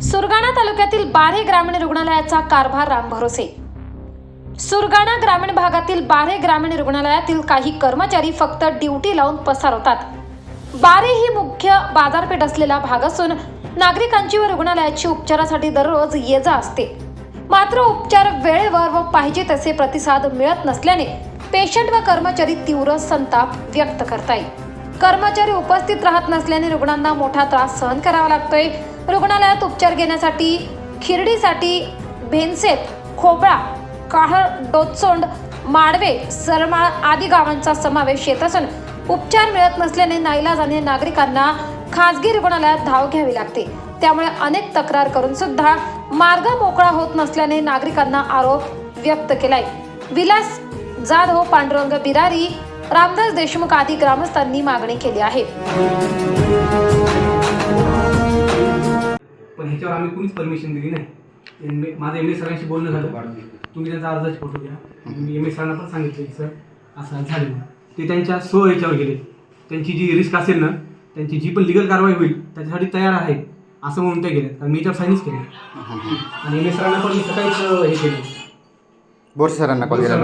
सुरगाणा तालुक्यातील बारे ग्रामीण रुग्णालयाचा कारभार रामभरोसे। सुरगाणा ग्रामीण भागातील बारे ग्रामीण रुग्णालयातील काही कर्मचारी फक्त ड्युटी लावून पसार होतात। बारे ही मुख्य बाजारपेठ असलेला भाग असून नागरिकांची व रुग्णालयाची उपचारासाठी दररोज ये-जा असते। मात्र उपचार वेळेवर व पाहिजे तसे प्रतिसाद मिळत नसल्याने पेशंट व कर्मचारी तीव्र संताप व्यक्त करतायत। कर्मचारी उपस्थित राहत नसल्याने रुग्णांना मोठा त्रास सहन करावा लागतोय। रुग्णालयात उपचार घेण्यासाठी खिरडीसाठी भेनसेत, खोबळा, काहळ, डोचोंड, माडवे, सरमाळ आदी गावांचा समावेश येत असून उपचार मिळत नसल्याने नाईलाजाने नागरिकांना खासगी रुग्णालयात धाव घ्यावी लागते। त्यामुळे अनेक तक्रार करून सुद्धा मार्ग मोकळा होत नसल्याने नागरिकांना आरोप व्यक्त केलाय। विलास जाधव, पांडुरंग बिरारी, रामदास देशमुख आदी ग्रामस्थांनी मागणी केली आहे। पण ह्याच्यावर आम्ही कुणीच परमिशन दिली नाही। माझं एम ए सरांशी बोलणं झालं, तुम्ही त्यांचा अर्जाचे फोटो द्या। मी एम ए सरांना पण सांगितलं की सर असं झालं, ते त्यांच्या ह्याच्यावर गेले। त्यांची जी रिस्क असेल ना, त्यांची जी पण लिगल कारवाई होईल त्याच्यासाठी तयार आहे असं म्हणून ते गेले। मी त्याच्यावर साईनच केले आणि एम ए सरांना पण मी सकाळीच हे केलं, बोरसे सरांना कॉल केला।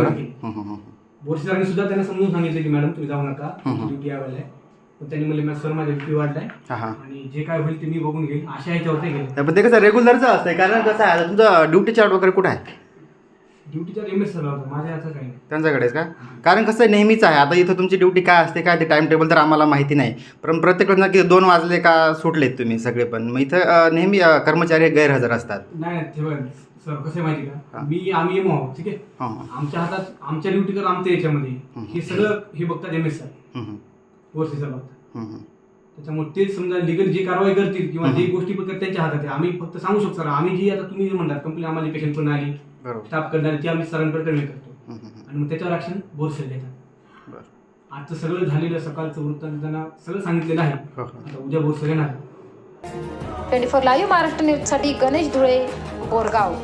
बोरसे सरांनी सुद्धा त्यांना समजून सांगितलं की मॅडम तुम्ही जाऊ नका, ड्युटी यावेळेला आहे। पण त्यांनी म्हणले सर माझ्या ड्युटी वाढलाय आणि जे काय होईल ते मी बघून घेईल अशा ह्याच्यावर ते गेले। पण ते कसं रेग्युलरचं असतंय, कारण कसं आहे तुमचं ड्युटी चार्ट वगैरे कुठं आहे? ड्युटी चार्ट एम एस सरला होता, माझ्या हातात काही नाही। त्यांच्याकडेच का? कारण कसं आहे नेहमीच आहे, आता इथं तुमची ड्युटी काय असते काय ते टाइम टेबल तर आम्हाला माहिती नाही, पण प्रत्येक वेळेला की 2 वाजले का सुटलेत तुम्ही सगळे, पण मग इथं नेहमी कर्मचारी गैरहजर असतात। नाही तेव्हा सर कसं माहिती का, आम्ही एमओ आहोत, ठीक आहे। आमच्या हातात आमच्या ड्युटी कर आमच्या याच्यामध्ये हे सगळं हे बघतात M S sir, Borse sir बघतात। त्याच्यामुळे ते समजा लिगल जे कारवाई करतील किंवा जे गोष्टी बघतात त्यांच्या हातात आहे। आम्ही फक्त सांगू शकतो सर, आम्ही जी आता तुम्ही म्हणतात कंपनी आम्हाला पेशंट पण आली स्टाफ करणारी ती आम्ही सरांकडे कमी करतो आणि मग त्याच्यावर ऍक्शन बोरसे घेतात। आजचं सगळं झालेलं सकाळचं वृत्तांत त्यांना सगळं सांगितलेलं आहे, आता उद्या बोरसे येणार। 24 लाईव्ह महाराष्ट्र न्यूज साठी गणेश धुळे, बोरगाव।